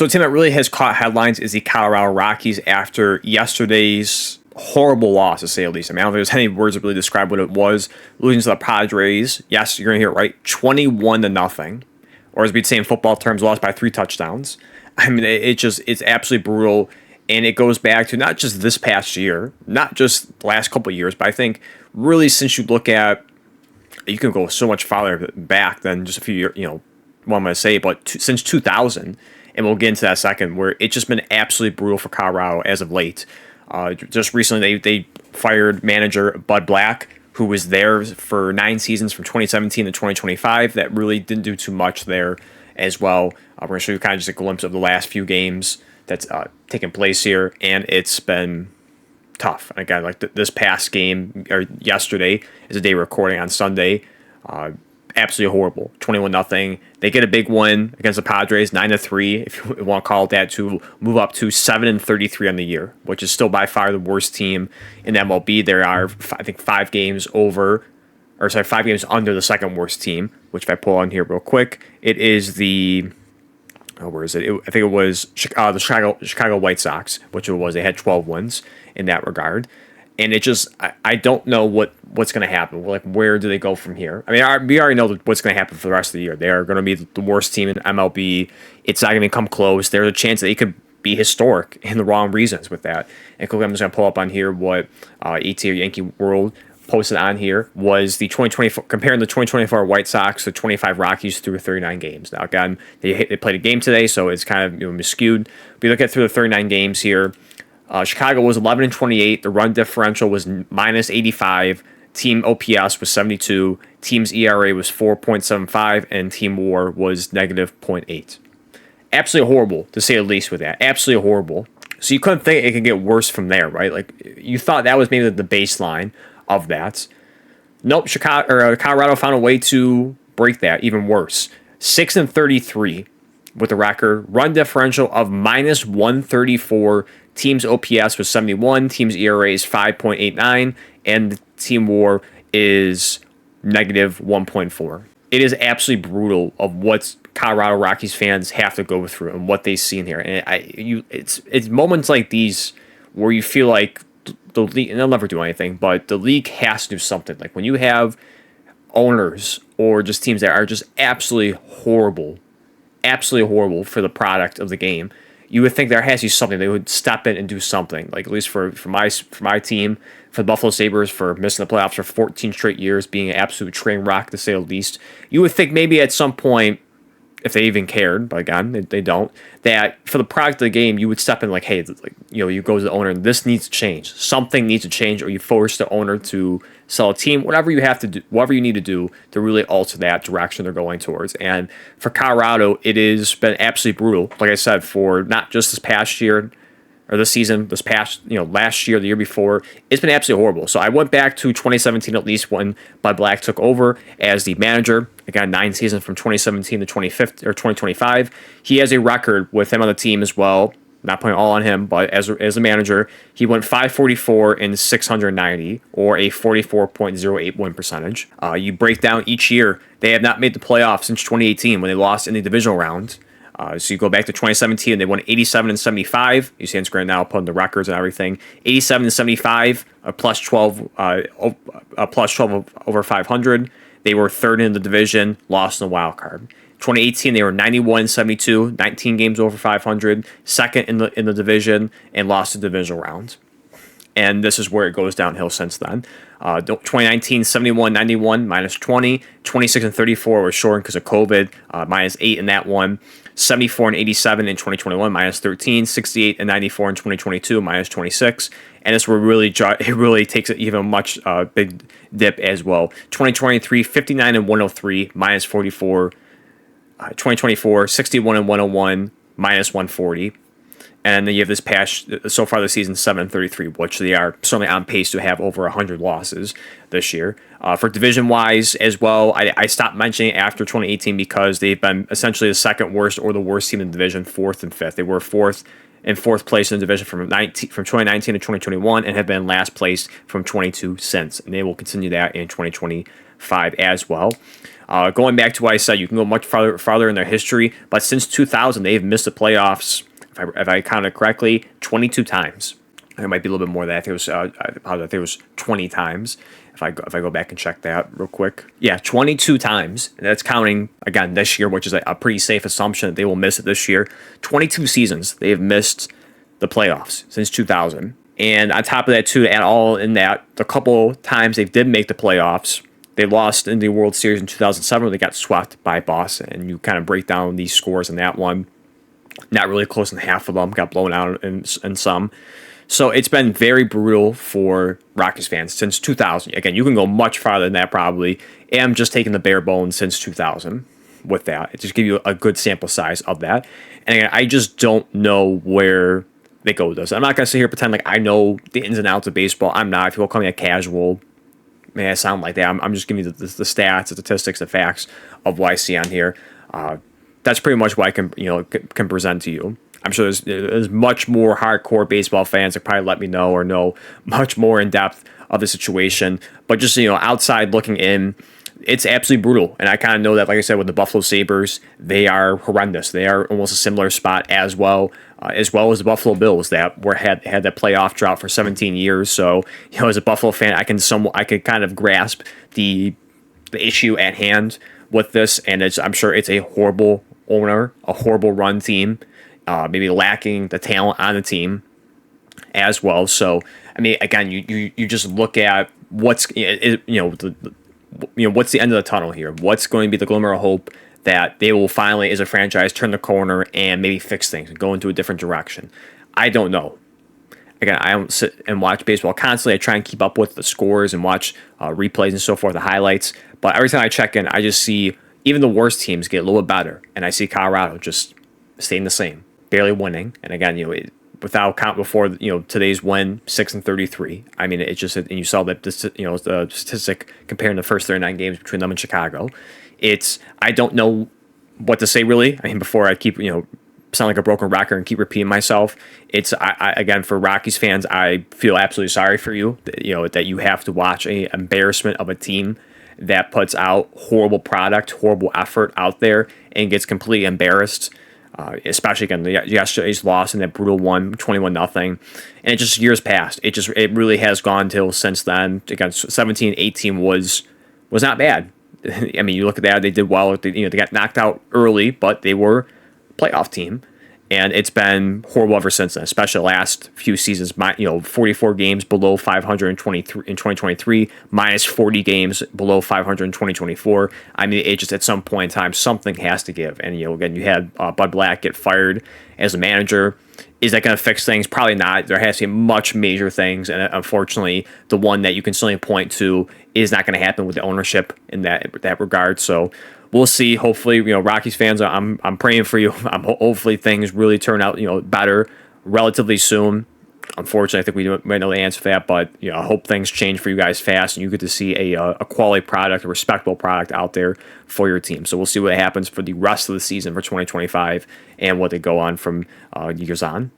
So a team that really has caught headlines is the Colorado Rockies after yesterday's horrible loss, to say the least. I mean, I don't think there's any words that really describe what it was. Losing to the Padres, yes, you're going to hear it right, 21-0. Or as we'd say in football terms, lost by 3 touchdowns. I mean, it's absolutely brutal. And it goes back to not just this past year, not just the last couple of years, but I think really since you look at, you can go so much farther back than just a few years, what I'm going to say, but since 2000, and we'll get into that second, where it's just been absolutely brutal for Colorado as of late. Just recently, they fired manager Bud Black, who was there for 9 seasons from 2017 to 2025. That really didn't do too much there as well. We're going to show you kind of just a glimpse of the last few games that's taken place here, and it's been tough. Again, like this past game, or yesterday, is a day recording on Sunday. Absolutely horrible. 21-0. They get a big win against the Padres, 9-3, if you want to call it that, to move up to 7-33 on the year, which is still by far the worst team in MLB. There are, I think, 5 games under the second worst team, which if I pull on here real quick, it is the, where is it? I think it was the Chicago White Sox, which it was. They had 12 wins in that regard. And it just, I don't know what's going to happen. Like, where do they go from here? I mean, we already know what's going to happen for the rest of the year. They are going to be the worst team in MLB. It's not going to come close. There's a chance that they could be historic in the wrong reasons with that. And quickly, I'm just going to pull up on here what ET or Yankee World posted on here was the 2024, comparing the 2024 White Sox to 25 Rockies through 39 games. Now, again, they played a game today, so it's kind of skewed. But you look at through the 39 games here. Chicago was 11-28. The run differential was -85. Team OPS was 72. Team's ERA was 4.75, and team WAR was -0.8. Absolutely horrible, to say the least, with that. Absolutely horrible. So you couldn't think it could get worse from there, right? Like, you thought that was maybe the baseline of that. Nope, Colorado found a way to break that even worse. 6-33 with a record. Run differential of -134. Team's OPS was 71. Team's ERA is 5.89. And the team WAR is -1.4. It is absolutely brutal of what Colorado Rockies fans have to go through and what they've seen here. And it's moments like these where you feel like the league, and they'll never do anything, but the league has to do something. Like when you have owners or just teams that are just absolutely horrible for the product of the game, you would think there has to be something. They would step in and do something. Like at least for my team, for the Buffalo Sabres, for missing the playoffs for 14 straight years, being an absolute train wreck to say the least. You would think maybe at some point, if they even cared, but again, they don't, that for the product of the game, you would step in like, hey, you go to the owner and this needs to change. Something needs to change, or you force the owner to sell a team, whatever you have to do, whatever you need to do to really alter that direction they're going towards. And for Colorado, it has been absolutely brutal. Like I said, for not just this past year, or this season, this past, last year, the year before, it's been absolutely horrible. So I went back to 2017 at least when Bud Black took over as the manager. Again, 9 seasons from 2017 to 2025. He has a record with him on the team as well. Not putting all on him, but as a manager, he went 544 in 690, or a 44.08 win percentage. You break down each year, they have not made the playoffs since 2018 when they lost in the divisional round. So you go back to 2017, they won 87-75. You see on screen now, putting the records and everything. 87-75, a plus 12 over 500. They were third in the division, lost in the wild card. 2018, they were 91-72, 19 games over 500, second in the division, and lost the divisional round. And this is where it goes downhill since then. 2019, 71-91, -20. 26-34 was shortened because of COVID, -8 in that one. 74-87 in 2021, -13. 68-94 in 2022, -26. And this will really takes it even much big dip as well. 2023, 59-103, -44. 2024, 61-101, -140. And then you have this past, so far this season, 7-33, which they are certainly on pace to have over 100 losses this year. For division-wise as well, I stopped mentioning after 2018 because they've been essentially the second worst or the worst team in the division, 4th and 5th. They were fourth place in the division from 2019 to 2021 and have been last place from 22 since. And they will continue that in 2025 2005 as well. Going back to what I said, you can go much farther in their history, but since 2000, they've missed the playoffs, if I counted correctly, 22 times. It might be a little bit more than that. I think it was 20 times. If I go back and check that real quick, yeah, 22 times. And that's counting again this year, which is a pretty safe assumption that they will miss it this year. 22 seasons they have missed the playoffs since 2000. And on top of that, too, to add all in that, the couple times they did make the playoffs, they lost in the World Series in 2007 where they got swept by Boston. And you kind of break down these scores in that one. Not really close in half of them, got blown out in some. So it's been very brutal for Rockies fans since 2000. Again, you can go much farther than that probably. And I'm just taking the bare bones since 2000 with that. It just gives you a good sample size of that. And again, I just don't know where they go with this. I'm not going to sit here and pretend like I know the ins and outs of baseball. I'm not. If people call me a casual, man, I sound like that. I'm just giving you the stats, the statistics, the facts of what I see on here. That's pretty much what I can present to you. I'm sure there's much more hardcore baseball fans that probably let me know or know much more in depth of the situation. But just, outside looking in, it's absolutely brutal. And I kind of know that, like I said, with the Buffalo Sabres, they are horrendous. They are almost a similar spot as well as the Buffalo Bills that had that playoff drought for 17 years. So, as a Buffalo fan, I could kind of grasp the issue at hand with this. And I'm sure it's a horrible owner, a horrible run team. Maybe lacking the talent on the team as well. So, I mean, again, you just look at what's what's the end of the tunnel here? What's going to be the glimmer of hope that they will finally, as a franchise, turn the corner and maybe fix things and go into a different direction? I don't know. Again, I don't sit and watch baseball constantly. I try and keep up with the scores and watch replays and so forth, the highlights. But every time I check in, I just see even the worst teams get a little bit better, and I see Colorado just staying the same. Barely winning, and again, without count before today's win, 6-33. I mean, it's just, and you saw that the statistic comparing the first 39 games between them and Chicago. I don't know what to say really. I mean, before I keep sound like a broken record and keep repeating myself. Again, for Rockies fans, I feel absolutely sorry for you. That you have to watch an embarrassment of a team that puts out horrible product, horrible effort out there, and gets completely embarrassed. Especially again, yesterday's loss in that brutal 21-0, and it just years past. It really has gone till since then. Again, 17-18 was not bad. I mean, you look at that; they did well. They got knocked out early, but they were a playoff team, and it's been horrible ever since then. Especially the last few seasons. 44 games below 500 in 2023, minus 40 games below 500 in 2024. I mean, it just at some point in time something has to give. And again, you had Bud Black get fired as a manager. Is that going to fix things? Probably not. There has to be much major things, and unfortunately, the one that you can certainly point to is not going to happen with the ownership in that regard. So we'll see. Hopefully, Rockies fans, I'm praying for you. Hopefully things really turn out, better relatively soon. Unfortunately, I think we might know the answer to that, but I hope things change for you guys fast and you get to see a quality product, a respectable product out there for your team. So we'll see what happens for the rest of the season for 2025 and what they go on from years on.